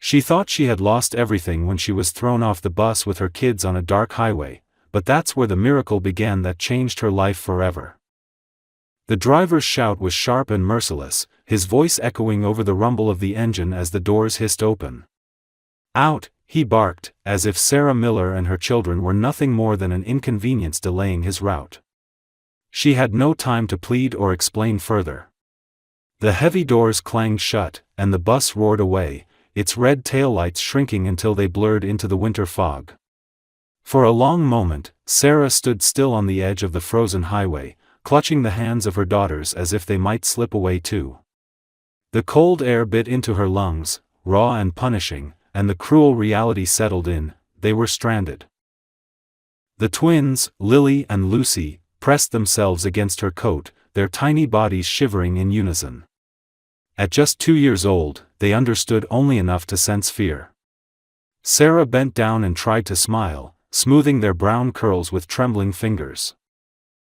She thought she had lost everything when she was thrown off the bus with her kids on a dark highway, but that's where the miracle began that changed her life forever. The driver's shout was sharp and merciless, his voice echoing over the rumble of the engine as the doors hissed open. "Out!" he barked, as if Sarah Miller and her children were nothing more than an inconvenience delaying his route. She had no time to plead or explain further. The heavy doors clanged shut, and the bus roared away, its red taillights shrinking until they blurred into the winter fog. For a long moment, Sarah stood still on the edge of the frozen highway, clutching the hands of her daughters as if they might slip away too. The cold air bit into her lungs, raw and punishing, and the cruel reality settled in: they were stranded. The twins, Lily and Lucy, pressed themselves against her coat, their tiny bodies shivering in unison. At just 2 years old, they understood only enough to sense fear. Sarah bent down and tried to smile, smoothing their brown curls with trembling fingers.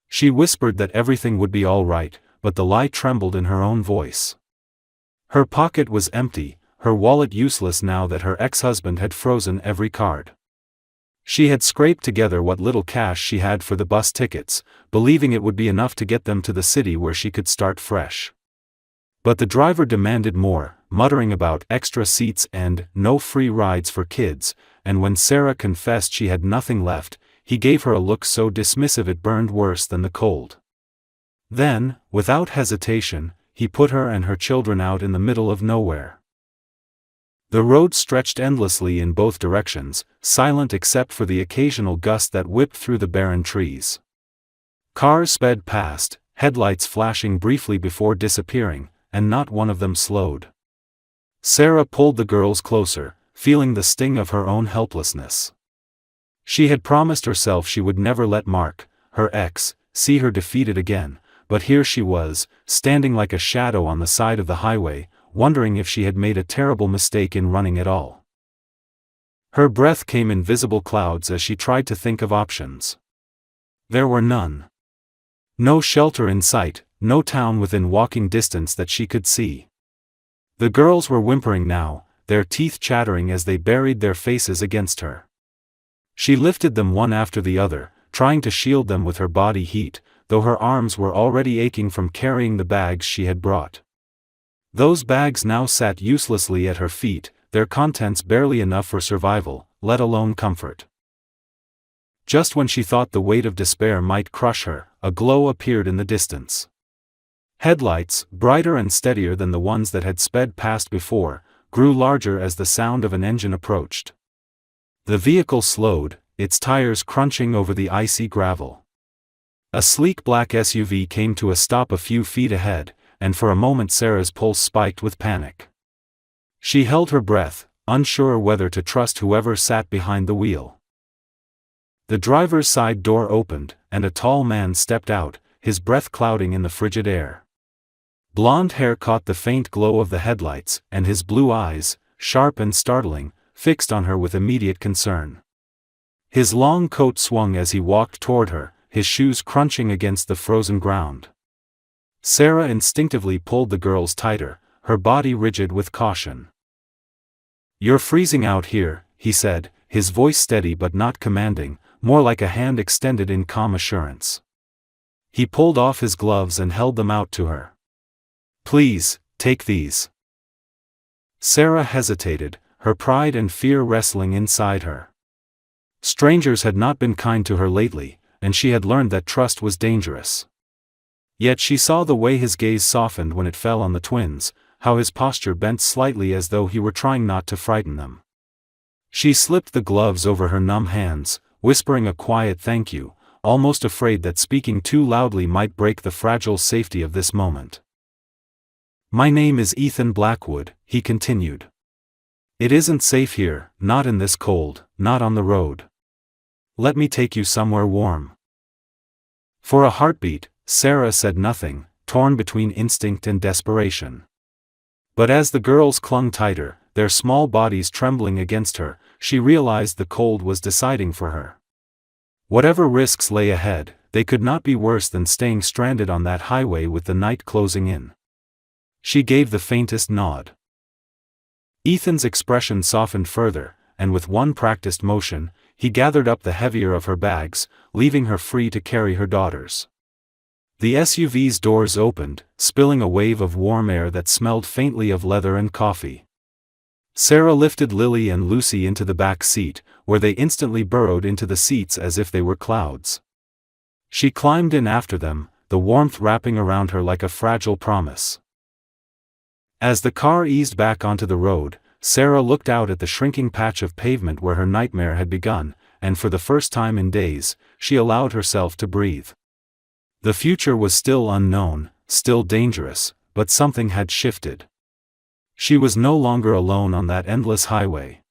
She whispered that everything would be all right, but the lie trembled in her own voice. Her pocket was empty, her wallet useless now that her ex-husband had frozen every card. She had scraped together what little cash she had for the bus tickets, believing it would be enough to get them to the city where she could start fresh. But the driver demanded more, muttering about extra seats and no free rides for kids, and when Sarah confessed she had nothing left, he gave her a look so dismissive it burned worse than the cold. Then, without hesitation, he put her and her children out in the middle of nowhere. The road stretched endlessly in both directions, silent except for the occasional gust that whipped through the barren trees. Cars sped past, headlights flashing briefly before disappearing, and not one of them slowed. Sarah pulled the girls closer, feeling the sting of her own helplessness. She had promised herself she would never let Mark, her ex, see her defeated again, but here she was, standing like a shadow on the side of the highway, wondering if she had made a terrible mistake in running at all. Her breath came in visible clouds as she tried to think of options. There were none. No shelter in sight, no town within walking distance that she could see. The girls were whimpering now, their teeth chattering as they buried their faces against her. She lifted them one after the other, trying to shield them with her body heat, though her arms were already aching from carrying the bags she had brought. Those bags now sat uselessly at her feet, their contents barely enough for survival, let alone comfort. Just when she thought the weight of despair might crush her, a glow appeared in the distance. Headlights, brighter and steadier than the ones that had sped past before, grew larger as the sound of an engine approached. The vehicle slowed, its tires crunching over the icy gravel. A sleek black SUV came to a stop a few feet ahead, and for a moment Sarah's pulse spiked with panic. She held her breath, unsure whether to trust whoever sat behind the wheel. The driver's side door opened, and a tall man stepped out, his breath clouding in the frigid air. Blonde hair caught the faint glow of the headlights, and his blue eyes, sharp and startling, fixed on her with immediate concern. His long coat swung as he walked toward her, his shoes crunching against the frozen ground. Sarah instinctively pulled the girls tighter, her body rigid with caution. "You're freezing out here," he said, his voice steady but not commanding, more like a hand extended in calm assurance. He pulled off his gloves and held them out to her. "Please, take these." Sarah hesitated, her pride and fear wrestling inside her. Strangers had not been kind to her lately, and she had learned that trust was dangerous. Yet she saw the way his gaze softened when it fell on the twins, how his posture bent slightly as though he were trying not to frighten them. She slipped the gloves over her numb hands, whispering a quiet thank you, almost afraid that speaking too loudly might break the fragile safety of this moment. "My name is Ethan Blackwood," he continued. "It isn't safe here, not in this cold, not on the road. Let me take you somewhere warm." For a heartbeat, Sarah said nothing, torn between instinct and desperation. But as the girls clung tighter, their small bodies trembling against her, she realized the cold was deciding for her. Whatever risks lay ahead, they could not be worse than staying stranded on that highway with the night closing in. She gave the faintest nod. Ethan's expression softened further, and with one practiced motion, he gathered up the heavier of her bags, leaving her free to carry her daughters. The SUV's doors opened, spilling a wave of warm air that smelled faintly of leather and coffee. Sarah lifted Lily and Lucy into the back seat, where they instantly burrowed into the seats as if they were clouds. She climbed in after them, the warmth wrapping around her like a fragile promise. As the car eased back onto the road, Sarah looked out at the shrinking patch of pavement where her nightmare had begun, and for the first time in days, she allowed herself to breathe. The future was still unknown, still dangerous, but something had shifted. She was no longer alone on that endless highway.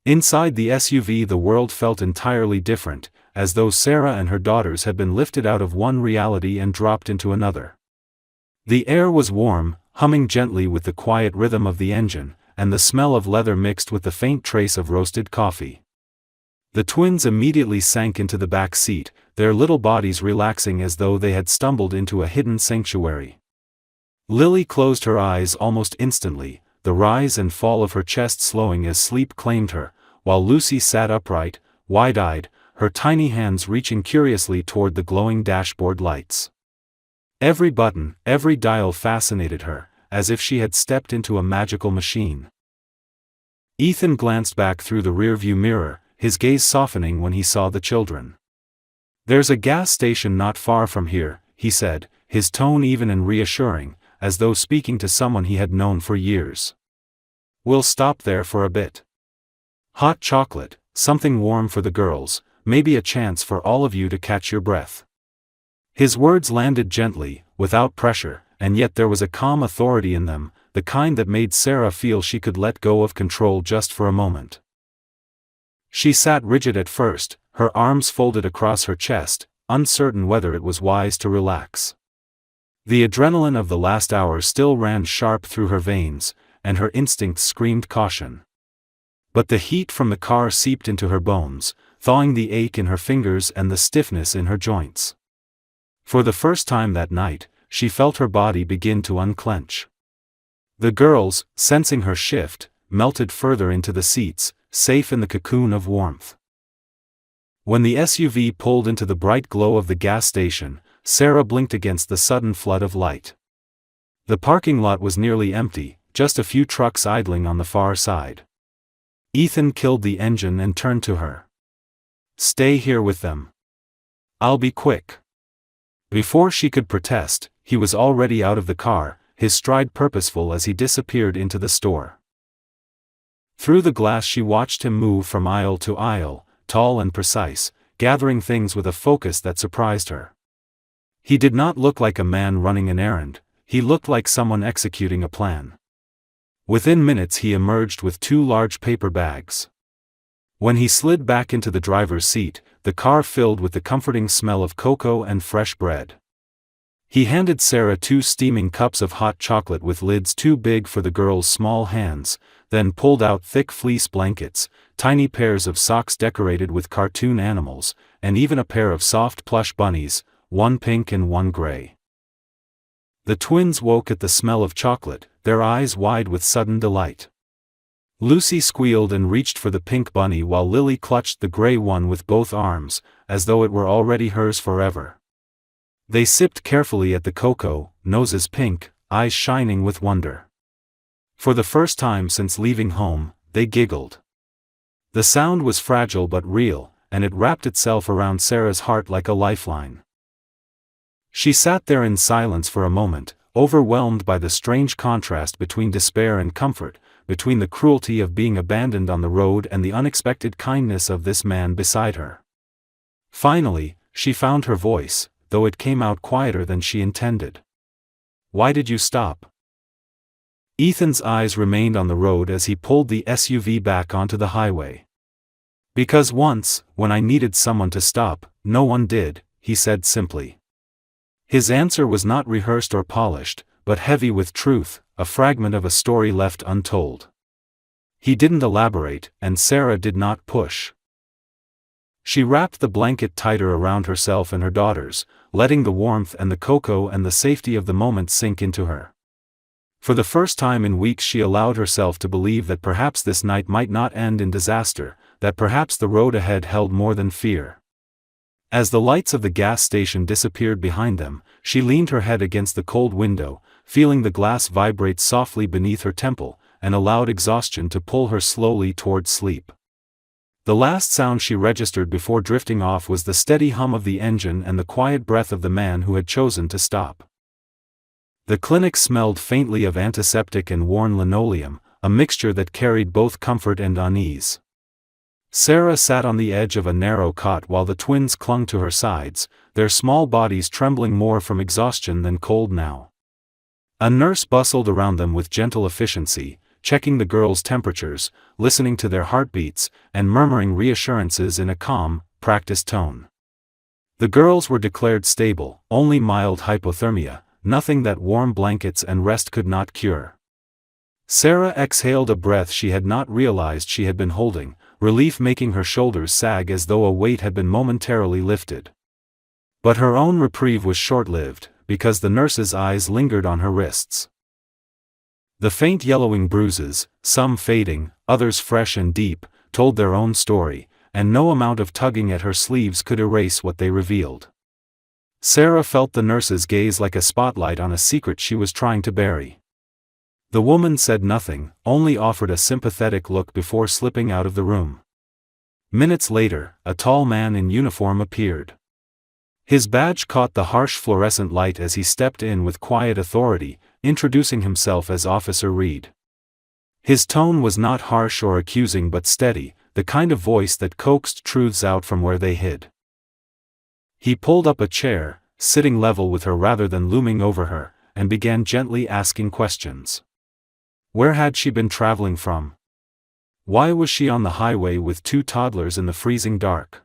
Inside the SUV the world felt entirely different, as though Sarah and her daughters had been lifted out of one reality and dropped into another. The air was warm, humming gently with the quiet rhythm of the engine, and the smell of leather mixed with the faint trace of roasted coffee. The twins immediately sank into the back seat, their little bodies relaxing as though they had stumbled into a hidden sanctuary. Lily closed her eyes almost instantly, the rise and fall of her chest slowing as sleep claimed her, while Lucy sat upright, wide-eyed, her tiny hands reaching curiously toward the glowing dashboard lights. Every button, every dial fascinated her, as if she had stepped into a magical machine. Ethan glanced back through the rearview mirror, his gaze softening when he saw the children. "There's a gas station not far from here," he said, his tone even and reassuring, as though speaking to someone he had known for years. "We'll stop there for a bit. Hot chocolate, something warm for the girls, maybe a chance for all of you to catch your breath." His words landed gently, without pressure, and yet there was a calm authority in them, the kind that made Sarah feel she could let go of control just for a moment. She sat rigid at first, her arms folded across her chest, uncertain whether it was wise to relax. The adrenaline of the last hour still ran sharp through her veins, and her instincts screamed caution. But the heat from the car seeped into her bones, thawing the ache in her fingers and the stiffness in her joints. For the first time that night, she felt her body begin to unclench. The girls, sensing her shift, melted further into the seats, safe in the cocoon of warmth. When the SUV pulled into the bright glow of the gas station, Sarah blinked against the sudden flood of light. The parking lot was nearly empty, just a few trucks idling on the far side. Ethan killed the engine and turned to her. "Stay here with them. I'll be quick." Before she could protest, he was already out of the car, his stride purposeful as he disappeared into the store. Through the glass she watched him move from aisle to aisle, tall and precise, gathering things with a focus that surprised her. He did not look like a man running an errand, he looked like someone executing a plan. Within minutes he emerged with 2 large paper bags. When he slid back into the driver's seat, the car filled with the comforting smell of cocoa and fresh bread. He handed Sarah 2 steaming cups of hot chocolate with lids too big for the girl's small hands, then pulled out thick fleece blankets, tiny pairs of socks decorated with cartoon animals, and even a pair of soft plush bunnies, one pink and one gray. The twins woke at the smell of chocolate, their eyes wide with sudden delight. Lucy squealed and reached for the pink bunny while Lily clutched the gray one with both arms, as though it were already hers forever. They sipped carefully at the cocoa, noses pink, eyes shining with wonder. For the first time since leaving home, they giggled. The sound was fragile but real, and it wrapped itself around Sarah's heart like a lifeline. She sat there in silence for a moment, overwhelmed by the strange contrast between despair and comfort, between the cruelty of being abandoned on the road and the unexpected kindness of this man beside her. Finally, she found her voice, though it came out quieter than she intended. "Why did you stop?" Ethan's eyes remained on the road as he pulled the SUV back onto the highway. "Because once, when I needed someone to stop, no one did," he said simply. His answer was not rehearsed or polished, but heavy with truth, a fragment of a story left untold. He didn't elaborate, and Sarah did not push. She wrapped the blanket tighter around herself and her daughters, letting the warmth and the cocoa and the safety of the moment sink into her. For the first time in weeks she allowed herself to believe that perhaps this night might not end in disaster, that perhaps the road ahead held more than fear. As the lights of the gas station disappeared behind them, she leaned her head against the cold window, feeling the glass vibrate softly beneath her temple, and allowed exhaustion to pull her slowly toward sleep. The last sound she registered before drifting off was the steady hum of the engine and the quiet breath of the man who had chosen to stop. The clinic smelled faintly of antiseptic and worn linoleum, a mixture that carried both comfort and unease. Sarah sat on the edge of a narrow cot while the twins clung to her sides, their small bodies trembling more from exhaustion than cold now. A nurse bustled around them with gentle efficiency, checking the girls' temperatures, listening to their heartbeats, and murmuring reassurances in a calm, practiced tone. The girls were declared stable, only mild hypothermia, nothing that warm blankets and rest could not cure. Sarah exhaled a breath she had not realized she had been holding, relief making her shoulders sag as though a weight had been momentarily lifted. But her own reprieve was short-lived, because the nurse's eyes lingered on her wrists. The faint yellowing bruises, some fading, others fresh and deep, told their own story, and no amount of tugging at her sleeves could erase what they revealed. Sarah felt the nurse's gaze like a spotlight on a secret she was trying to bury. The woman said nothing, only offered a sympathetic look before slipping out of the room. Minutes later, a tall man in uniform appeared. His badge caught the harsh fluorescent light as he stepped in with quiet authority, introducing himself as Officer Reed. His tone was not harsh or accusing but steady, the kind of voice that coaxed truths out from where they hid. He pulled up a chair, sitting level with her rather than looming over her, and began gently asking questions. Where had she been traveling from? Why was she on the highway with 2 toddlers in the freezing dark?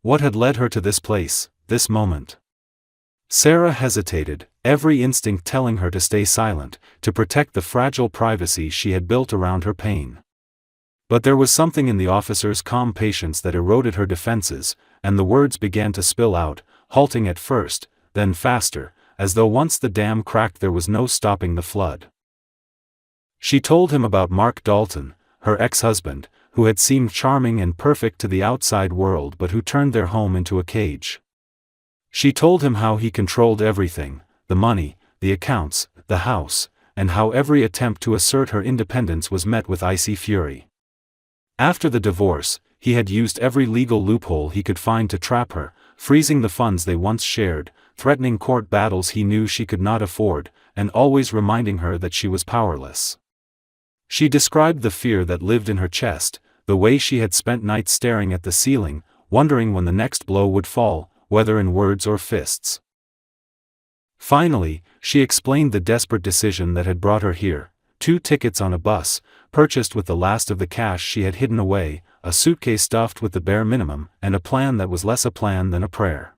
What had led her to this place, this moment? Sarah hesitated, every instinct telling her to stay silent, to protect the fragile privacy she had built around her pain. But there was something in the officer's calm patience that eroded her defenses, and the words began to spill out, halting at first, then faster, as though once the dam cracked there was no stopping the flood. She told him about Mark Dalton, her ex-husband, who had seemed charming and perfect to the outside world but who turned their home into a cage. She told him how he controlled everything, the money, the accounts, the house, and how every attempt to assert her independence was met with icy fury. After the divorce, he had used every legal loophole he could find to trap her, freezing the funds they once shared, threatening court battles he knew she could not afford, and always reminding her that she was powerless. She described the fear that lived in her chest, the way she had spent nights staring at the ceiling, wondering when the next blow would fall, whether in words or fists. Finally, she explained the desperate decision that had brought her here: 2 tickets on a bus, purchased with the last of the cash she had hidden away, a suitcase stuffed with the bare minimum, and a plan that was less a plan than a prayer.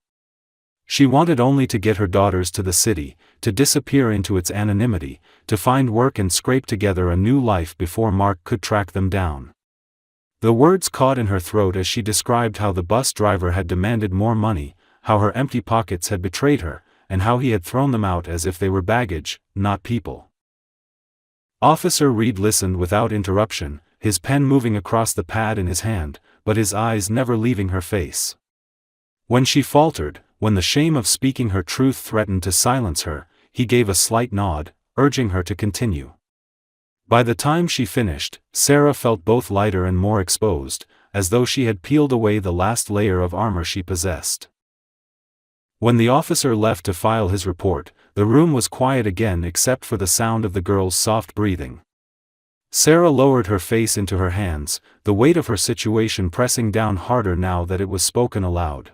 She wanted only to get her daughters to the city, to disappear into its anonymity, to find work and scrape together a new life before Mark could track them down. The words caught in her throat as she described how the bus driver had demanded more money, how her empty pockets had betrayed her, and how he had thrown them out as if they were baggage, not people. Officer Reed listened without interruption, his pen moving across the pad in his hand, but his eyes never leaving her face. When she faltered, when the shame of speaking her truth threatened to silence her, he gave a slight nod, urging her to continue. By the time she finished, Sarah felt both lighter and more exposed, as though she had peeled away the last layer of armor she possessed. When the officer left to file his report, the room was quiet again except for the sound of the girl's soft breathing. Sarah lowered her face into her hands, the weight of her situation pressing down harder now that it was spoken aloud.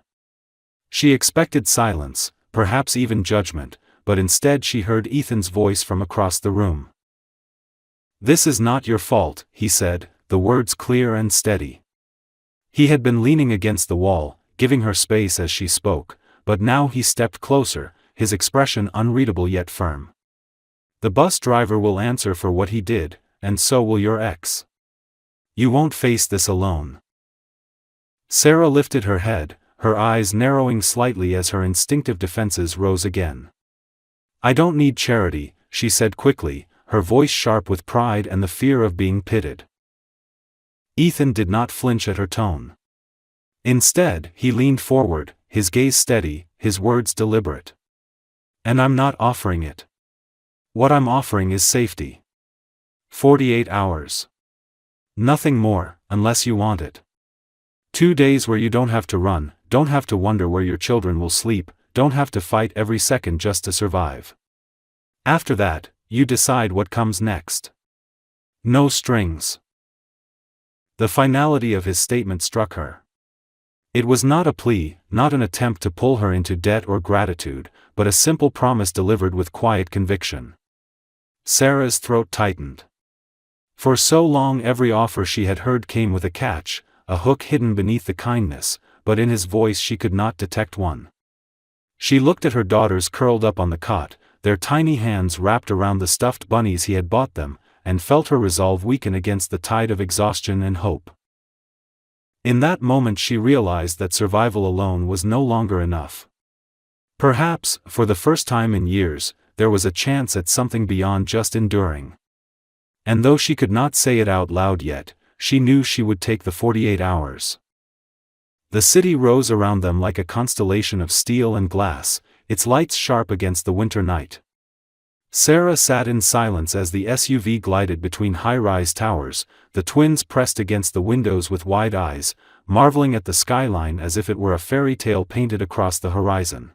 She expected silence, perhaps even judgment, but instead she heard Ethan's voice from across the room. "This is not your fault," he said, the words clear and steady. He had been leaning against the wall, giving her space as she spoke, but now he stepped closer, his expression unreadable yet firm. "The bus driver will answer for what he did, and so will your ex. You won't face this alone." Sarah lifted her head, her eyes narrowing slightly as her instinctive defenses rose again. "I don't need charity," she said quickly, her voice sharp with pride and the fear of being pitted. Ethan did not flinch at her tone. Instead, he leaned forward, his gaze steady, his words deliberate. And I'm not offering it. What I'm offering is safety. 48 hours. Nothing more, unless you want it. 2 days where you don't have to run, don't have to wonder where your children will sleep, don't have to fight every second just to survive. After that, you decide what comes next. No strings. The finality of his statement struck her. It was not a plea, not an attempt to pull her into debt or gratitude, but a simple promise delivered with quiet conviction. Sarah's throat tightened. For so long every offer she had heard came with a catch, a hook hidden beneath the kindness, but in his voice she could not detect one. She looked at her daughters curled up on the cot, their tiny hands wrapped around the stuffed bunnies he had bought them, and felt her resolve weaken against the tide of exhaustion and hope. In that moment she realized that survival alone was no longer enough. Perhaps, for the first time in years, there was a chance at something beyond just enduring. And though she could not say it out loud yet, she knew she would take the 48 hours. The city rose around them like a constellation of steel and glass, its lights sharp against the winter night. Sarah sat in silence as the SUV glided between high-rise towers, the twins pressed against the windows with wide eyes, marveling at the skyline as if it were a fairy tale painted across the horizon.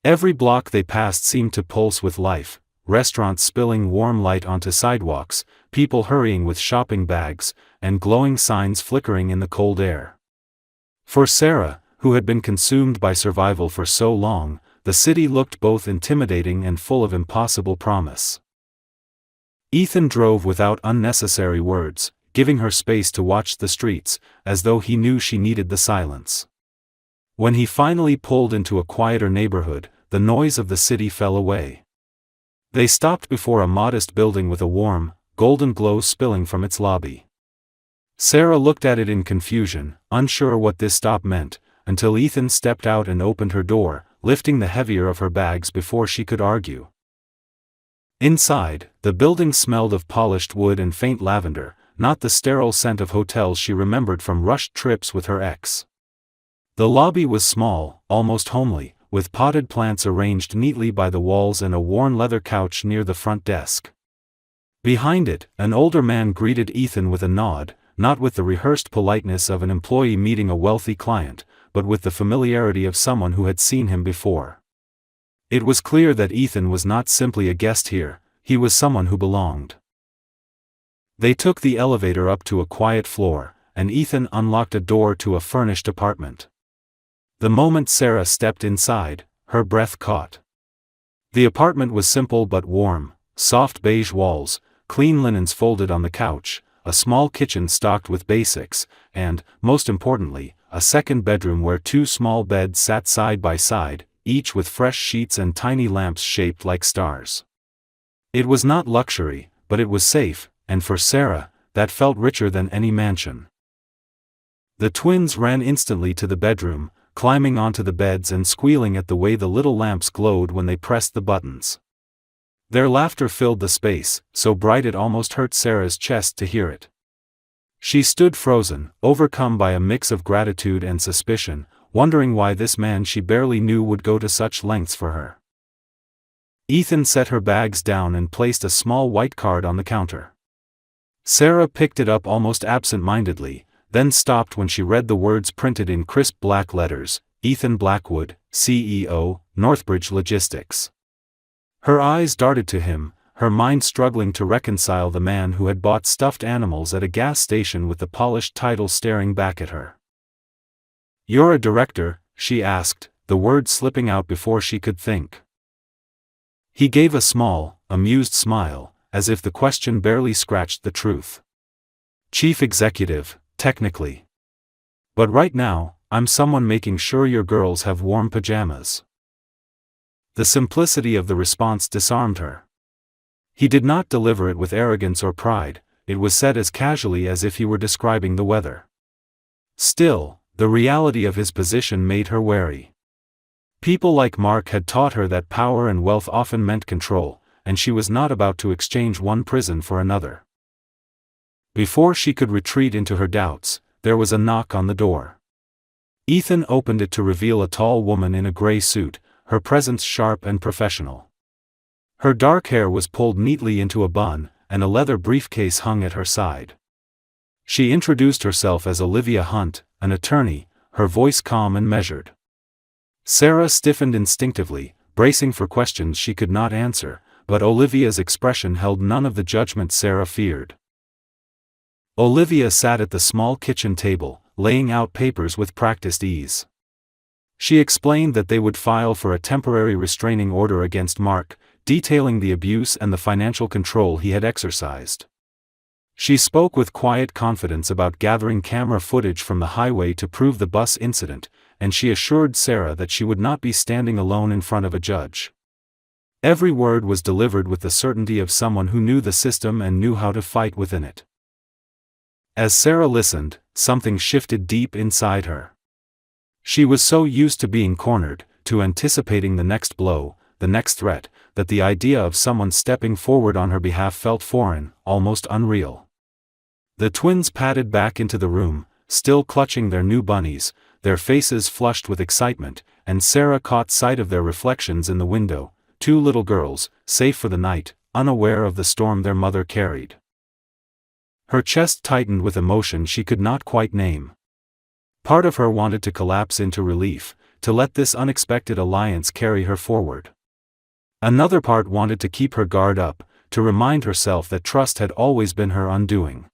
Every block they passed seemed to pulse with life, restaurants spilling warm light onto sidewalks, people hurrying with shopping bags, and glowing signs flickering in the cold air. For Sarah, who had been consumed by survival for so long, the city looked both intimidating and full of impossible promise. Ethan drove without unnecessary words, giving her space to watch the streets, as though he knew she needed the silence. When he finally pulled into a quieter neighborhood, the noise of the city fell away. They stopped before a modest building with a warm, golden glow spilling from its lobby. Sarah looked at it in confusion, unsure what this stop meant, until Ethan stepped out and opened her door, lifting the heavier of her bags before she could argue. Inside, the building smelled of polished wood and faint lavender, not the sterile scent of hotels she remembered from rushed trips with her ex. The lobby was small, almost homely, with potted plants arranged neatly by the walls and a worn leather couch near the front desk. Behind it, an older man greeted Ethan with a nod, not with the rehearsed politeness of an employee meeting a wealthy client, but with the familiarity of someone who had seen him before. It was clear that Ethan was not simply a guest here, he was someone who belonged. They took the elevator up to a quiet floor, and Ethan unlocked a door to a furnished apartment. The moment Sarah stepped inside, her breath caught. The apartment was simple but warm, soft beige walls, clean linens folded on the couch, a small kitchen stocked with basics, and, most importantly, a second bedroom where two small beds sat side by side, each with fresh sheets and tiny lamps shaped like stars. It was not luxury, but it was safe, and for Sarah, that felt richer than any mansion. The twins ran instantly to the bedroom, climbing onto the beds and squealing at the way the little lamps glowed when they pressed the buttons. Their laughter filled the space, so bright it almost hurt Sarah's chest to hear it. She stood frozen, overcome by a mix of gratitude and suspicion, wondering why this man she barely knew would go to such lengths for her. Ethan set her bags down and placed a small white card on the counter. Sarah picked it up almost absent-mindedly, then stopped when she read the words printed in crisp black letters, Ethan Blackwood, CEO, Northbridge Logistics. Her eyes darted to him, her mind struggling to reconcile the man who had bought stuffed animals at a gas station with the polished title staring back at her. "You're a director?" she asked, the words slipping out before she could think. He gave a small, amused smile, as if the question barely scratched the truth. "Chief executive, technically. But right now, I'm someone making sure your girls have warm pajamas." The simplicity of the response disarmed her. He did not deliver it with arrogance or pride, it was said as casually as if he were describing the weather. Still, the reality of his position made her wary. People like Mark had taught her that power and wealth often meant control, and she was not about to exchange one prison for another. Before she could retreat into her doubts, there was a knock on the door. Ethan opened it to reveal a tall woman in a gray suit, her presence sharp and professional. Her dark hair was pulled neatly into a bun, and a leather briefcase hung at her side. She introduced herself as Olivia Hunt, an attorney, her voice calm and measured. Sarah stiffened instinctively, bracing for questions she could not answer, but Olivia's expression held none of the judgment Sarah feared. Olivia sat at the small kitchen table, laying out papers with practiced ease. She explained that they would file for a temporary restraining order against Mark, detailing the abuse and the financial control he had exercised. She spoke with quiet confidence about gathering camera footage from the highway to prove the bus incident, and she assured Sarah that she would not be standing alone in front of a judge. Every word was delivered with the certainty of someone who knew the system and knew how to fight within it. As Sarah listened, something shifted deep inside her. She was so used to being cornered, to anticipating the next blow, the next threat, that the idea of someone stepping forward on her behalf felt foreign, almost unreal. The twins padded back into the room, still clutching their new bunnies, their faces flushed with excitement, and Sarah caught sight of their reflections in the window, two little girls, safe for the night, unaware of the storm their mother carried. Her chest tightened with emotion she could not quite name. Part of her wanted to collapse into relief, to let this unexpected alliance carry her forward. Another part wanted to keep her guard up, to remind herself that trust had always been her undoing.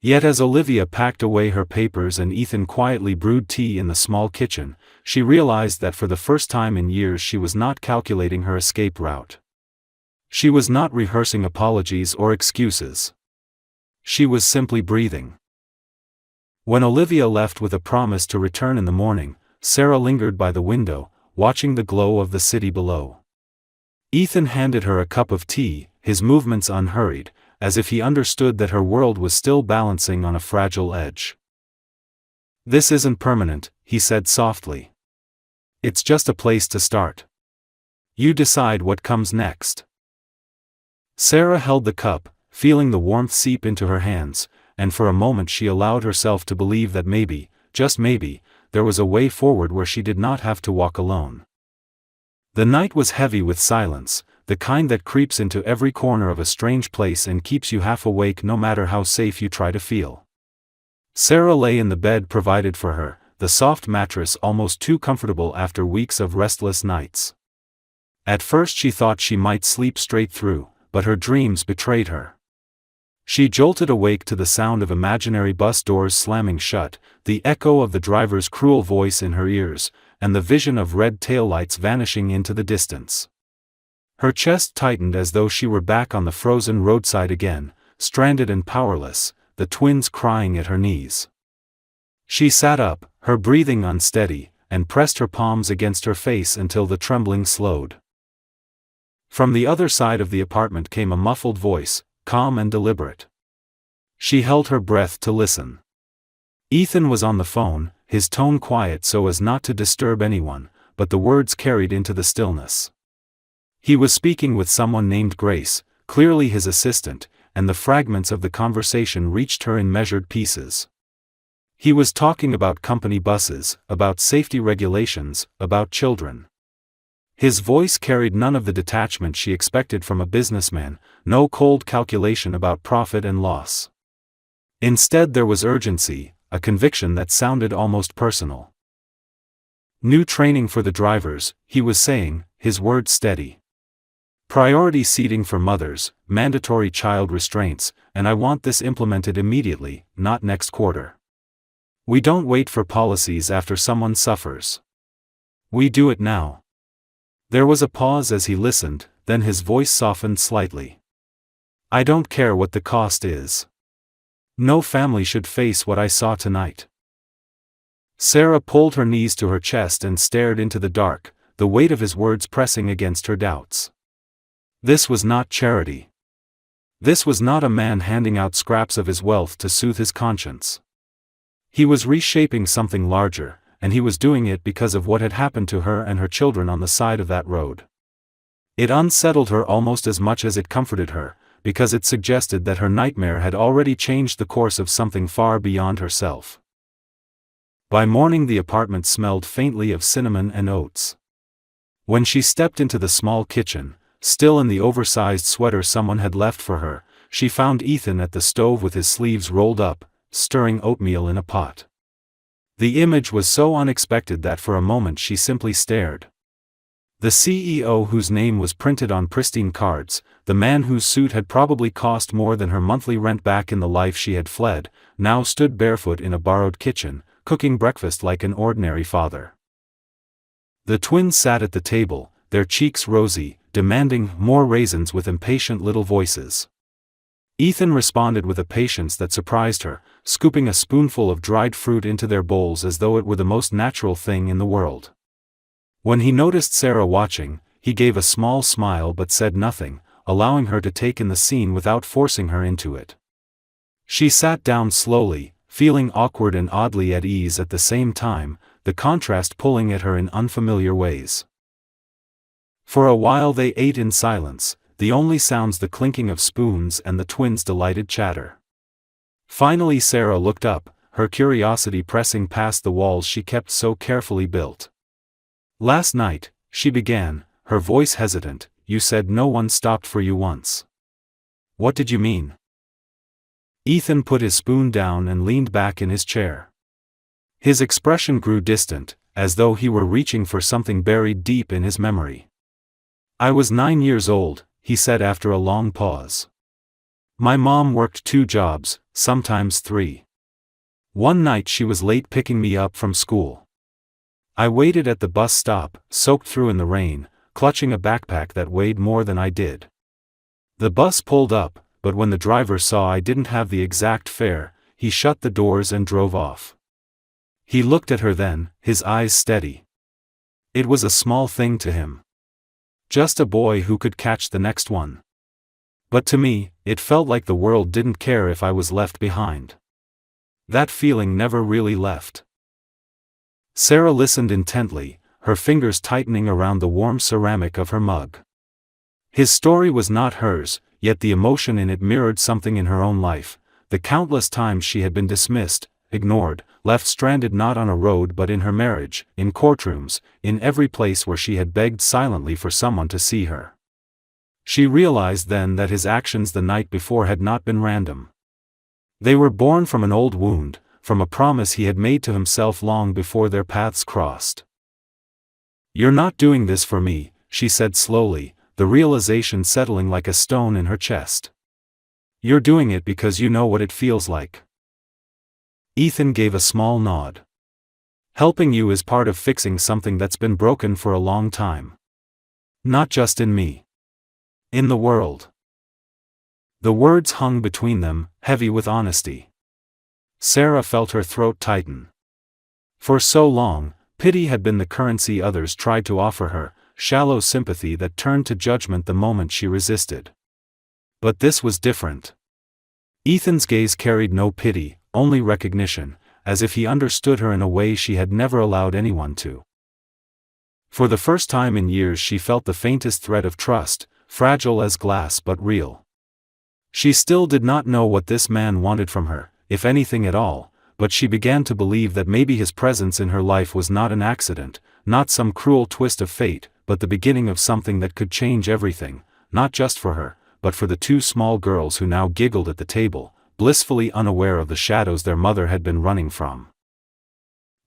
Yet as Olivia packed away her papers and Ethan quietly brewed tea in the small kitchen, she realized that for the first time in years she was not calculating her escape route. She was not rehearsing apologies or excuses. She was simply breathing. When Olivia left with a promise to return in the morning, Sarah lingered by the window, watching the glow of the city below. Ethan handed her a cup of tea, his movements unhurried, as if he understood that her world was still balancing on a fragile edge. "This isn't permanent," he said softly. "It's just a place to start. You decide what comes next." Sarah held the cup, feeling the warmth seep into her hands, and for a moment she allowed herself to believe that maybe, just maybe, there was a way forward where she did not have to walk alone. The night was heavy with silence, the kind that creeps into every corner of a strange place and keeps you half awake no matter how safe you try to feel. Sarah lay in the bed provided for her, the soft mattress almost too comfortable after weeks of restless nights. At first she thought she might sleep straight through, but her dreams betrayed her. She jolted awake to the sound of imaginary bus doors slamming shut, the echo of the driver's cruel voice in her ears, and the vision of red taillights vanishing into the distance. Her chest tightened as though she were back on the frozen roadside again, stranded and powerless, the twins crying at her knees. She sat up, her breathing unsteady, and pressed her palms against her face until the trembling slowed. From the other side of the apartment came a muffled voice, calm and deliberate. She held her breath to listen. Ethan was on the phone, his tone quiet so as not to disturb anyone, but the words carried into the stillness. He was speaking with someone named Grace, clearly his assistant, and the fragments of the conversation reached her in measured pieces. He was talking about company buses, about safety regulations, about children. His voice carried none of the detachment she expected from a businessman, no cold calculation about profit and loss. Instead there was urgency, a conviction that sounded almost personal. "New training for the drivers," he was saying, his words steady. "Priority seating for mothers, mandatory child restraints, and I want this implemented immediately, not next quarter. We don't wait for policies after someone suffers. We do it now." There was a pause as he listened, then his voice softened slightly. "I don't care what the cost is. No family should face what I saw tonight." Sarah pulled her knees to her chest and stared into the dark, the weight of his words pressing against her doubts. This was not charity. This was not a man handing out scraps of his wealth to soothe his conscience. He was reshaping something larger, and he was doing it because of what had happened to her and her children on the side of that road. It unsettled her almost as much as it comforted her, because it suggested that her nightmare had already changed the course of something far beyond herself. By morning the apartment smelled faintly of cinnamon and oats. When she stepped into the small kitchen, still in the oversized sweater someone had left for her, she found Ethan at the stove with his sleeves rolled up, stirring oatmeal in a pot. The image was so unexpected that for a moment she simply stared. The CEO, whose name was printed on pristine cards, the man whose suit had probably cost more than her monthly rent back in the life she had fled, now stood barefoot in a borrowed kitchen, cooking breakfast like an ordinary father. The twins sat at the table, their cheeks rosy, demanding more raisins with impatient little voices. Ethan responded with a patience that surprised her, scooping a spoonful of dried fruit into their bowls as though it were the most natural thing in the world. When he noticed Sarah watching, he gave a small smile but said nothing, allowing her to take in the scene without forcing her into it. She sat down slowly, feeling awkward and oddly at ease at the same time, the contrast pulling at her in unfamiliar ways. For a while they ate in silence, the only sounds the clinking of spoons and the twins' delighted chatter. Finally Sarah looked up, her curiosity pressing past the walls she kept so carefully built. "Last night," she began, her voice hesitant, "you said no one stopped for you once. What did you mean?" Ethan put his spoon down and leaned back in his chair. His expression grew distant, as though he were reaching for something buried deep in his memory. "I was 9 years old," he said after a long pause. "My mom worked 2 jobs, sometimes 3. One night she was late picking me up from school. I waited at the bus stop, soaked through in the rain, clutching a backpack that weighed more than I did. The bus pulled up, but when the driver saw I didn't have the exact fare, he shut the doors and drove off." He looked at her then, his eyes steady. It was a small thing to him. Just a boy who could catch the next one. But to me, it felt like the world didn't care if I was left behind. That feeling never really left. Sarah listened intently, her fingers tightening around the warm ceramic of her mug. His story was not hers, yet the emotion in it mirrored something in her own life, the countless times she had been dismissed, ignored, left stranded not on a road but in her marriage, in courtrooms, in every place where she had begged silently for someone to see her. She realized then that his actions the night before had not been random. They were born from an old wound, from a promise he had made to himself long before their paths crossed. "You're not doing this for me," she said slowly, the realization settling like a stone in her chest. "You're doing it because you know what it feels like." Ethan gave a small nod. "Helping you is part of fixing something that's been broken for a long time. Not just in me. In the world." The words hung between them, heavy with honesty. Sarah felt her throat tighten. For so long, pity had been the currency others tried to offer her, shallow sympathy that turned to judgment the moment she resisted. But this was different. Ethan's gaze carried no pity, only recognition, as if he understood her in a way she had never allowed anyone to. For the first time in years she felt the faintest thread of trust, fragile as glass but real. She still did not know what this man wanted from her, if anything at all, but she began to believe that maybe his presence in her life was not an accident, not some cruel twist of fate, but the beginning of something that could change everything, not just for her, but for the 2 small girls who now giggled at the table, blissfully unaware of the shadows their mother had been running from.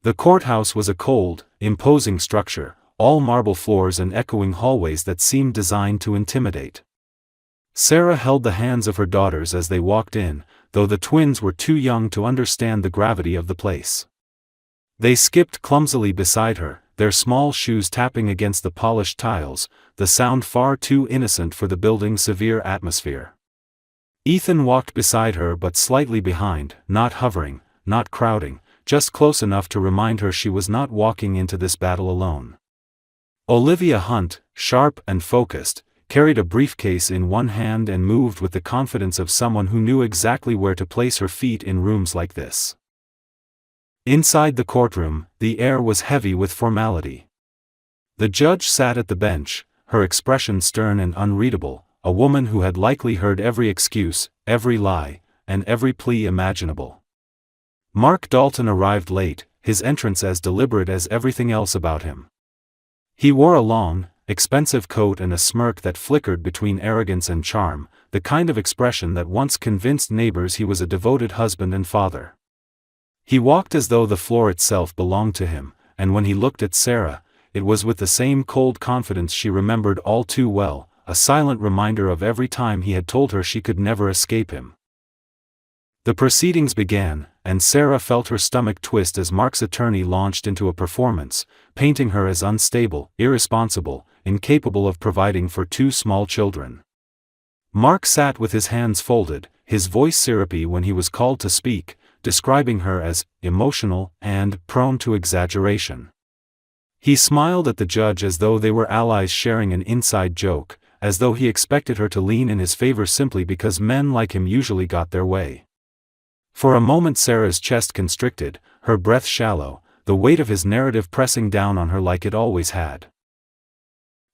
The courthouse was a cold, imposing structure, all marble floors and echoing hallways that seemed designed to intimidate. Sarah held the hands of her daughters as they walked in, though the twins were too young to understand the gravity of the place. They skipped clumsily beside her, their small shoes tapping against the polished tiles, the sound far too innocent for the building's severe atmosphere. Ethan walked beside her but slightly behind, not hovering, not crowding, just close enough to remind her she was not walking into this battle alone. Olivia Hunt, sharp and focused, carried a briefcase in one hand and moved with the confidence of someone who knew exactly where to place her feet in rooms like this. Inside the courtroom, the air was heavy with formality. The judge sat at the bench, her expression stern and unreadable, a woman who had likely heard every excuse, every lie, and every plea imaginable. Mark Dalton arrived late, his entrance as deliberate as everything else about him. He wore a long, expensive coat and a smirk that flickered between arrogance and charm, the kind of expression that once convinced neighbors he was a devoted husband and father. He walked as though the floor itself belonged to him, and when he looked at Sarah, it was with the same cold confidence she remembered all too well, a silent reminder of every time he had told her she could never escape him. The proceedings began, and Sarah felt her stomach twist as Mark's attorney launched into a performance, painting her as unstable, irresponsible, incapable of providing for 2 small children. Mark sat with his hands folded, his voice syrupy when he was called to speak, describing her as emotional and prone to exaggeration. He smiled at the judge as though they were allies sharing an inside joke, as though he expected her to lean in his favor simply because men like him usually got their way. For a moment Sarah's chest constricted, her breath shallow, the weight of his narrative pressing down on her like it always had.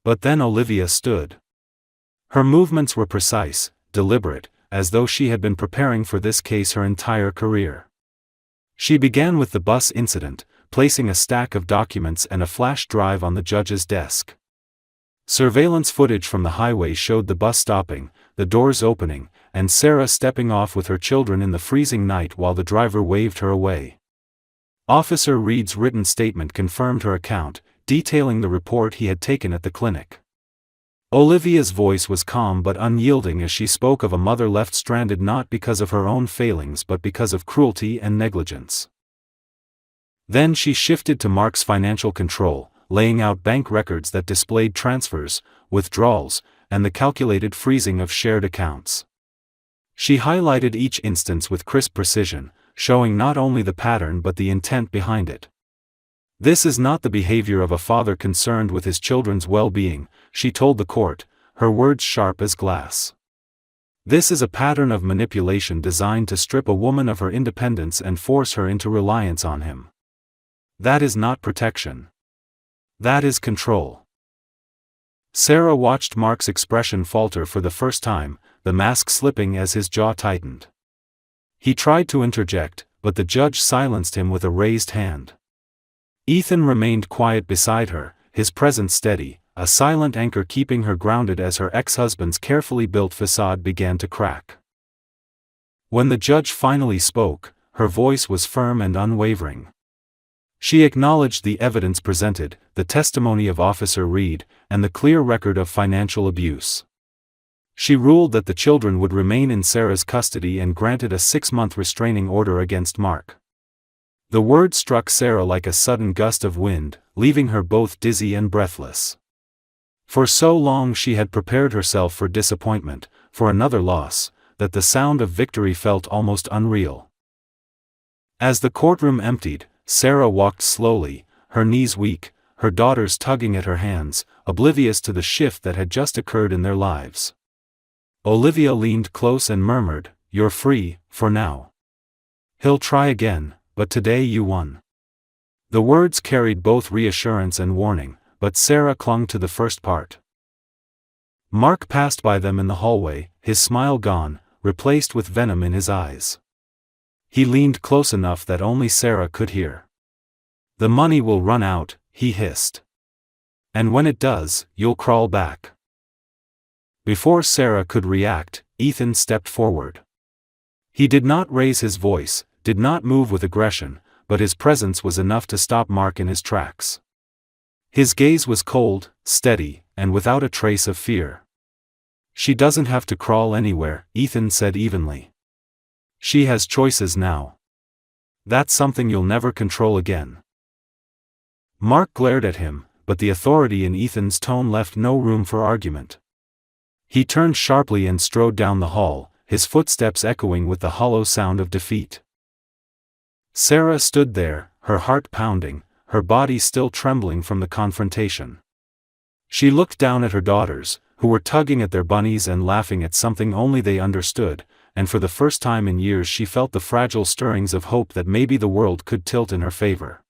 But then Olivia stood. Her movements were precise, deliberate, as though she had been preparing for this case her entire career. She began with the bus incident, placing a stack of documents and a flash drive on the judge's desk. Surveillance footage from the highway showed the bus stopping, the doors opening, and Sarah stepping off with her children in the freezing night while the driver waved her away. Officer Reed's written statement confirmed her account, detailing the report he had taken at the clinic. Olivia's voice was calm but unyielding as she spoke of a mother left stranded not because of her own failings but because of cruelty and negligence. Then she shifted to Mark's financial control, laying out bank records that displayed transfers, withdrawals, and the calculated freezing of shared accounts. She highlighted each instance with crisp precision, showing not only the pattern but the intent behind it. This is not the behavior of a father concerned with his children's well-being, she told the court, her words sharp as glass. This is a pattern of manipulation designed to strip a woman of her independence and force her into reliance on him. That is not protection. That is control. Sarah watched Mark's expression falter for the first time, the mask slipping as his jaw tightened. He tried to interject, but the judge silenced him with a raised hand. Ethan remained quiet beside her, his presence steady, a silent anchor keeping her grounded as her ex-husband's carefully built facade began to crack. When the judge finally spoke, her voice was firm and unwavering. She acknowledged the evidence presented, the testimony of Officer Reed, and the clear record of financial abuse. She ruled that the children would remain in Sarah's custody and granted a 6-month restraining order against Mark. The word struck Sarah like a sudden gust of wind, leaving her both dizzy and breathless. For so long she had prepared herself for disappointment, for another loss, that the sound of victory felt almost unreal. As the courtroom emptied, Sarah walked slowly, her knees weak, her daughters tugging at her hands, oblivious to the shift that had just occurred in their lives. Olivia leaned close and murmured, "You're free, for now. He'll try again, but today you won." The words carried both reassurance and warning, but Sarah clung to the first part. Mark passed by them in the hallway, his smile gone, replaced with venom in his eyes. He leaned close enough that only Sarah could hear. "The money will run out," he hissed. "And when it does, you'll crawl back." Before Sarah could react, Ethan stepped forward. He did not raise his voice, did not move with aggression, but his presence was enough to stop Mark in his tracks. His gaze was cold, steady, and without a trace of fear. "She doesn't have to crawl anywhere," Ethan said evenly. "She has choices now. That's something you'll never control again." Mark glared at him, but the authority in Ethan's tone left no room for argument. He turned sharply and strode down the hall, his footsteps echoing with the hollow sound of defeat. Sarah stood there, her heart pounding, her body still trembling from the confrontation. She looked down at her daughters, who were tugging at their bunnies and laughing at something only they understood, and for the first time in years she felt the fragile stirrings of hope that maybe the world could tilt in her favor.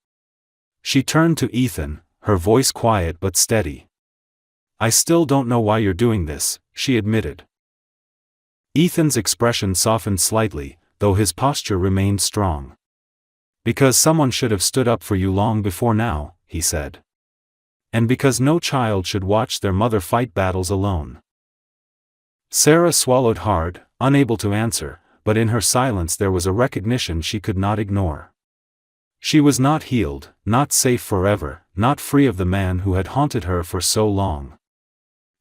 She turned to Ethan, her voice quiet but steady. I still don't know why you're doing this, she admitted. Ethan's expression softened slightly, though his posture remained strong. Because someone should have stood up for you long before now, he said. And because no child should watch their mother fight battles alone. Sarah swallowed hard, unable to answer, but in her silence there was a recognition she could not ignore. She was not healed, not safe forever, not free of the man who had haunted her for so long.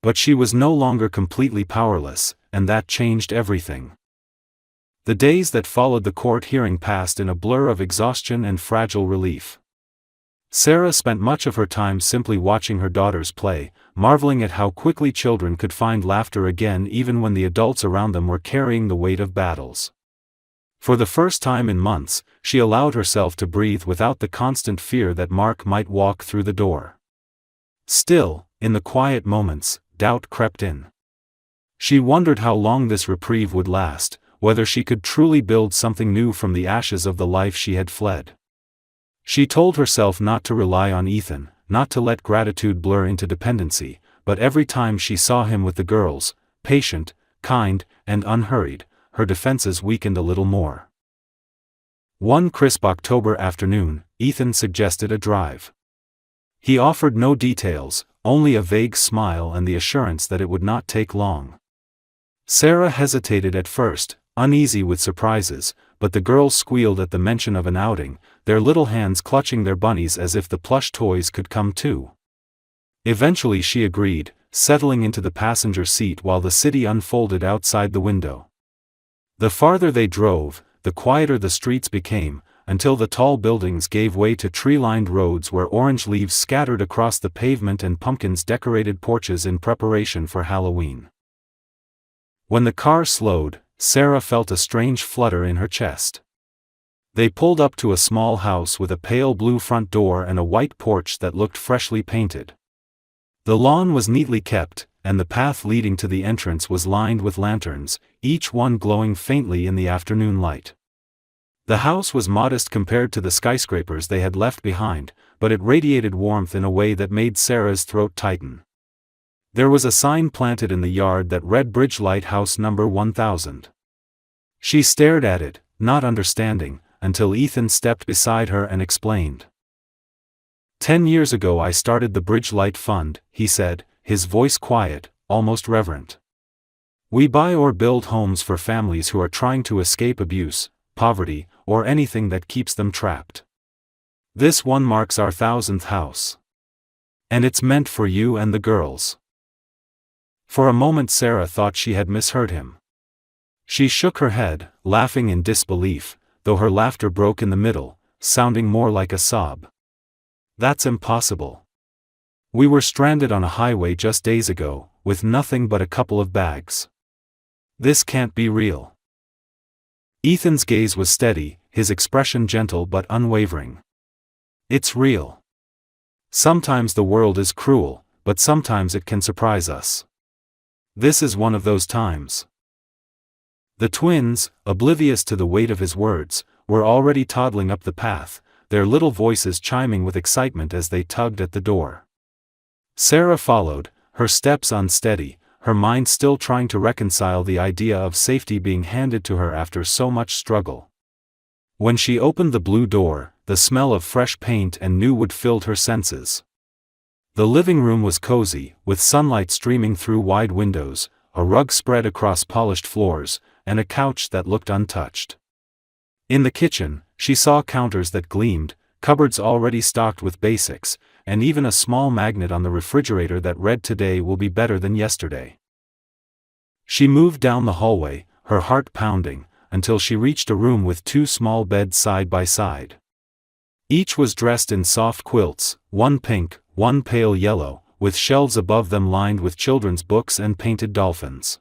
But she was no longer completely powerless, and that changed everything. The days that followed the court hearing passed in a blur of exhaustion and fragile relief. Sarah spent much of her time simply watching her daughters play, marveling at how quickly children could find laughter again even when the adults around them were carrying the weight of battles. For the first time in months, she allowed herself to breathe without the constant fear that Mark might walk through the door. Still, in the quiet moments, doubt crept in. She wondered how long this reprieve would last, whether she could truly build something new from the ashes of the life she had fled. She told herself not to rely on Ethan, not to let gratitude blur into dependency, but every time she saw him with the girls, patient, kind, and unhurried, her defenses weakened a little more. One crisp October afternoon, Ethan suggested a drive. He offered no details, only a vague smile and the assurance that it would not take long. Sarah hesitated at first, uneasy with surprises, but the girls squealed at the mention of an outing, their little hands clutching their bunnies as if the plush toys could come too. Eventually she agreed, settling into the passenger seat while the city unfolded outside the window. The farther they drove, the quieter the streets became, until the tall buildings gave way to tree-lined roads where orange leaves scattered across the pavement and pumpkins decorated porches in preparation for Halloween. When the car slowed, Sarah felt a strange flutter in her chest. They pulled up to a small house with a pale blue front door and a white porch that looked freshly painted. The lawn was neatly kept, and the path leading to the entrance was lined with lanterns, each one glowing faintly in the afternoon light. The house was modest compared to the skyscrapers they had left behind, but it radiated warmth in a way that made Sarah's throat tighten. There was a sign planted in the yard that read Bridge Lighthouse number 1000. She stared at it, not understanding, until Ethan stepped beside her and explained. 10 years ago I started the Bridge Light Fund, he said, his voice quiet, almost reverent. We buy or build homes for families who are trying to escape abuse, poverty, or anything that keeps them trapped. This one marks our 1000th house. And it's meant for you and the girls. For a moment Sarah thought she had misheard him. She shook her head, laughing in disbelief, though her laughter broke in the middle, sounding more like a sob. That's impossible. We were stranded on a highway just days ago, with nothing but a couple of bags. This can't be real. Ethan's gaze was steady, his expression gentle but unwavering. It's real. Sometimes the world is cruel, but sometimes it can surprise us. This is one of those times. The twins, oblivious to the weight of his words, were already toddling up the path, their little voices chiming with excitement as they tugged at the door. Sarah followed, her steps unsteady, her mind still trying to reconcile the idea of safety being handed to her after so much struggle. When she opened the blue door, the smell of fresh paint and new wood filled her senses. The living room was cozy, with sunlight streaming through wide windows, a rug spread across polished floors, and a couch that looked untouched. In the kitchen, she saw counters that gleamed, cupboards already stocked with basics, and even a small magnet on the refrigerator that read "Today will be better than yesterday." She moved down the hallway, her heart pounding, until she reached a room with 2 small beds side by side. Each was dressed in soft quilts, one pink, one pale yellow, with shelves above them lined with children's books and painted dolphins.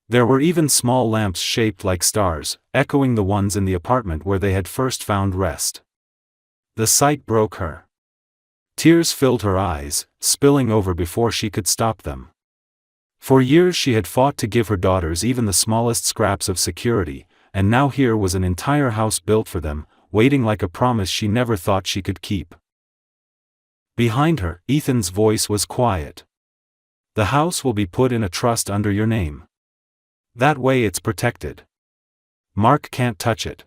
There were even small lamps shaped like stars, echoing the ones in the apartment where they had first found rest. The sight broke her. Tears filled her eyes, spilling over before she could stop them. For years she had fought to give her daughters even the smallest scraps of security, and now here was an entire house built for them, waiting like a promise she never thought she could keep. Behind her, Ethan's voice was quiet. The house will be put in a trust under your name. That way it's protected. Mark can't touch it.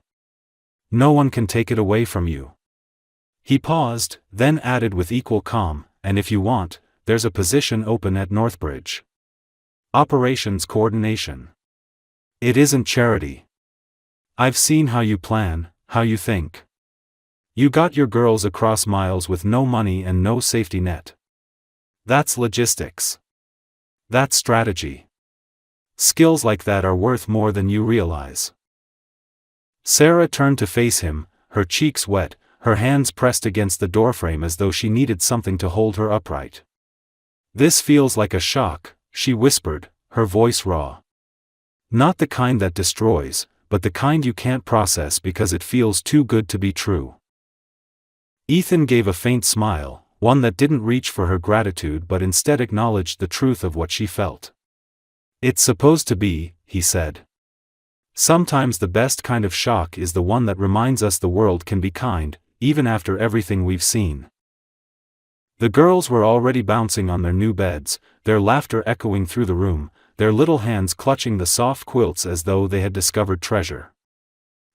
No one can take it away from you." He paused, then added with equal calm, "And if you want, there's a position open at Northbridge. Operations coordination. It isn't charity. I've seen how you plan, how you think. You got your girls across miles with no money and no safety net. That's logistics. That's strategy. Skills like that are worth more than you realize." Sarah turned to face him, her cheeks wet, her hands pressed against the doorframe as though she needed something to hold her upright. "This feels like a shock," she whispered, her voice raw. "Not the kind that destroys, but the kind you can't process because it feels too good to be true." Ethan gave a faint smile, one that didn't reach for her gratitude but instead acknowledged the truth of what she felt. "It's supposed to be," he said. "Sometimes the best kind of shock is the one that reminds us the world can be kind, even after everything we've seen." The girls were already bouncing on their new beds, their laughter echoing through the room, their little hands clutching the soft quilts as though they had discovered treasure.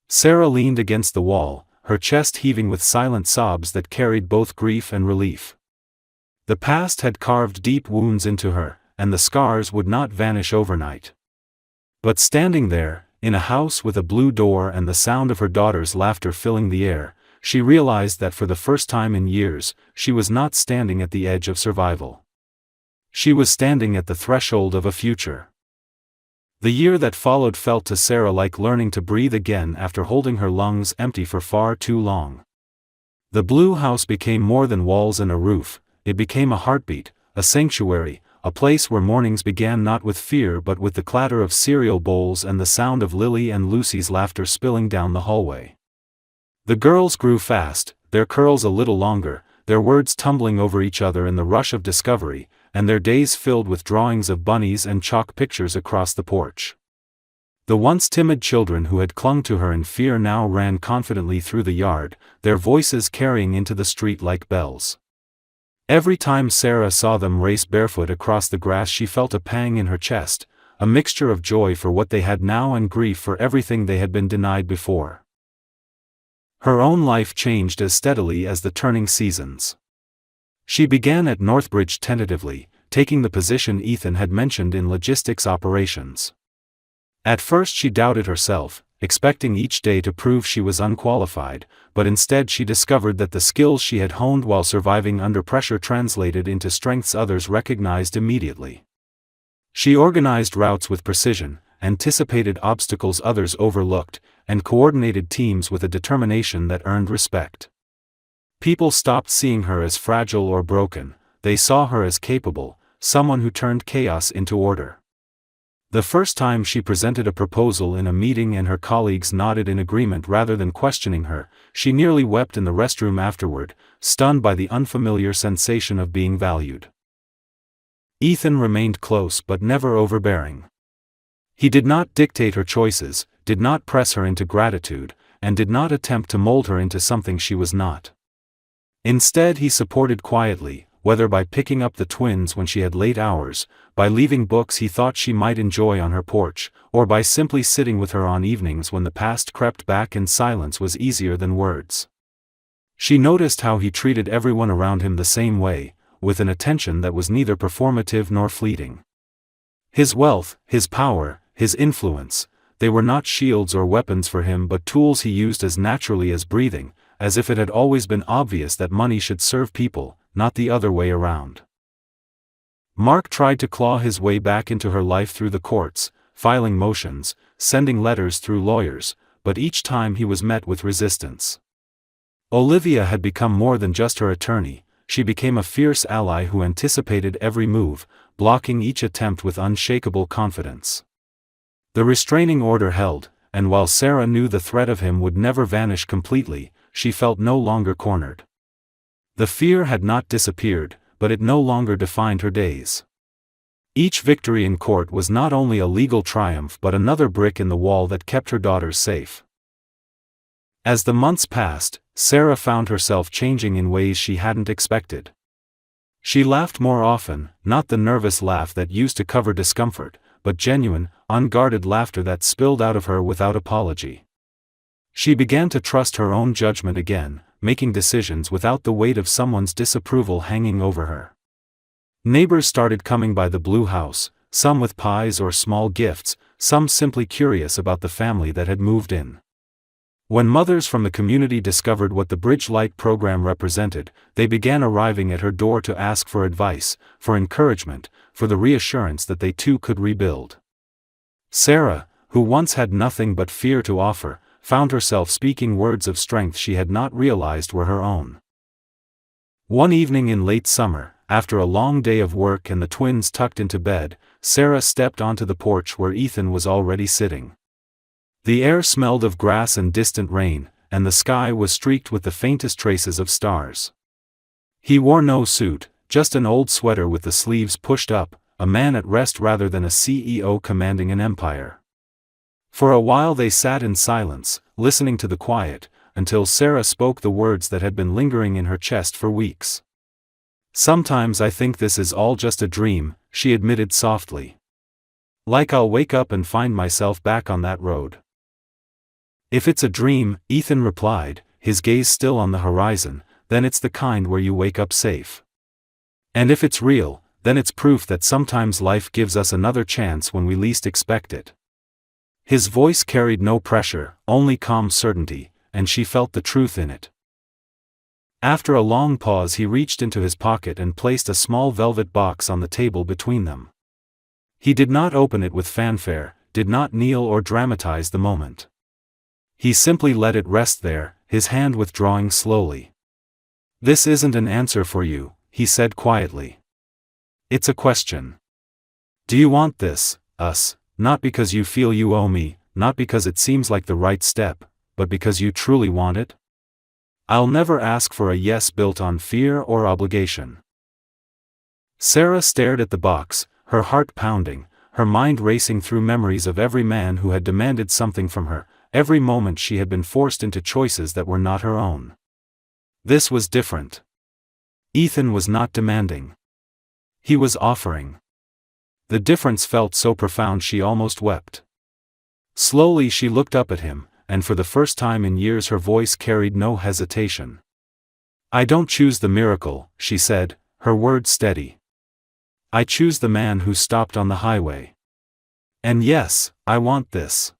Sarah leaned against the wall, her chest heaving with silent sobs that carried both grief and relief. The past had carved deep wounds into her, and the scars would not vanish overnight. But standing there, in a house with a blue door and the sound of her daughter's laughter filling the air, she realized that for the first time in years, she was not standing at the edge of survival. She was standing at the threshold of a future. The year that followed felt to Sarah like learning to breathe again after holding her lungs empty for far too long. The blue house became more than walls and a roof, it became a heartbeat, a sanctuary, a place where mornings began not with fear but with the clatter of cereal bowls and the sound of Lily and Lucy's laughter spilling down the hallway. The girls grew fast, their curls a little longer, their words tumbling over each other in the rush of discovery, and their days filled with drawings of bunnies and chalk pictures across the porch. The once timid children who had clung to her in fear now ran confidently through the yard, their voices carrying into the street like bells. Every time Sarah saw them race barefoot across the grass she felt a pang in her chest, a mixture of joy for what they had now and grief for everything they had been denied before. Her own life changed as steadily as the turning seasons. She began at Northbridge tentatively, taking the position Ethan had mentioned in logistics operations. At first she doubted herself, expecting each day to prove she was unqualified, but instead she discovered that the skills she had honed while surviving under pressure translated into strengths others recognized immediately. She organized routes with precision, anticipated obstacles others overlooked, and coordinated teams with a determination that earned respect. People stopped seeing her as fragile or broken, they saw her as capable, someone who turned chaos into order. The first time she presented a proposal in a meeting and her colleagues nodded in agreement rather than questioning her, she nearly wept in the restroom afterward, stunned by the unfamiliar sensation of being valued. Ethan remained close but never overbearing. He did not dictate her choices, did not press her into gratitude, and did not attempt to mold her into something she was not. Instead he supported quietly, whether by picking up the twins when she had late hours, by leaving books he thought she might enjoy on her porch, or by simply sitting with her on evenings when the past crept back and silence was easier than words. She noticed how he treated everyone around him the same way, with an attention that was neither performative nor fleeting. His wealth, his power, his influence, they were not shields or weapons for him but tools he used as naturally as breathing, as if it had always been obvious that money should serve people, not the other way around. Mark tried to claw his way back into her life through the courts, filing motions, sending letters through lawyers, but each time he was met with resistance. Olivia had become more than just her attorney, she became a fierce ally who anticipated every move, blocking each attempt with unshakable confidence. The restraining order held, and while Sarah knew the threat of him would never vanish completely, she felt no longer cornered. The fear had not disappeared, but it no longer defined her days. Each victory in court was not only a legal triumph but another brick in the wall that kept her daughters safe. As the months passed, Sarah found herself changing in ways she hadn't expected. She laughed more often, not the nervous laugh that used to cover discomfort, but genuine, unguarded laughter that spilled out of her without apology. She began to trust her own judgment again, making decisions without the weight of someone's disapproval hanging over her. Neighbors started coming by the blue house, some with pies or small gifts, some simply curious about the family that had moved in. When mothers from the community discovered what the Bridge Light program represented, they began arriving at her door to ask for advice, for encouragement, for the reassurance that they too could rebuild. Sarah, who once had nothing but fear to offer, found herself speaking words of strength she had not realized were her own. One evening in late summer, after a long day of work and the twins tucked into bed, Sarah stepped onto the porch where Ethan was already sitting. The air smelled of grass and distant rain, and the sky was streaked with the faintest traces of stars. He wore no suit, just an old sweater with the sleeves pushed up, a man at rest rather than a CEO commanding an empire. For a while they sat in silence, listening to the quiet, until Sarah spoke the words that had been lingering in her chest for weeks. "Sometimes I think this is all just a dream," she admitted softly. "Like I'll wake up and find myself back on that road." "If it's a dream," Ethan replied, his gaze still on the horizon, "then it's the kind where you wake up safe. And if it's real, then it's proof that sometimes life gives us another chance when we least expect it." His voice carried no pressure, only calm certainty, and she felt the truth in it. After a long pause he reached into his pocket and placed a small velvet box on the table between them. He did not open it with fanfare, did not kneel or dramatize the moment. He simply let it rest there, his hand withdrawing slowly. "This isn't an answer for you," he said quietly. "It's a question. Do you want this, us, not because you feel you owe me, not because it seems like the right step, but because you truly want it? I'll never ask for a yes built on fear or obligation." Sarah stared at the box, her heart pounding, her mind racing through memories of every man who had demanded something from her, every moment she had been forced into choices that were not her own. This was different. Ethan was not demanding. He was offering. The difference felt so profound she almost wept. Slowly she looked up at him, and for the first time in years her voice carried no hesitation. "I don't choose the miracle," she said, her words steady. "I choose the man who stopped on the highway. And yes, I want this."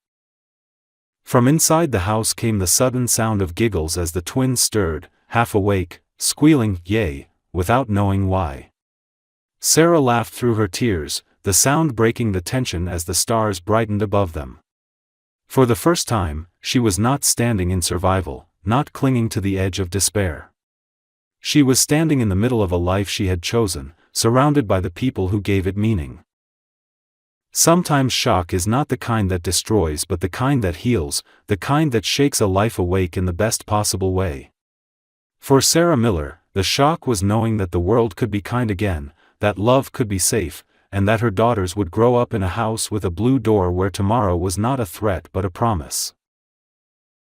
From inside the house came the sudden sound of giggles as the twins stirred, half awake, squealing, "Yay," without knowing why. Sarah laughed through her tears, the sound breaking the tension as the stars brightened above them. For the first time, she was not standing in survival, not clinging to the edge of despair. She was standing in the middle of a life she had chosen, surrounded by the people who gave it meaning. Sometimes shock is not the kind that destroys but the kind that heals, the kind that shakes a life awake in the best possible way. For Sarah Miller, the shock was knowing that the world could be kind again, that love could be safe, and that her daughters would grow up in a house with a blue door where tomorrow was not a threat but a promise.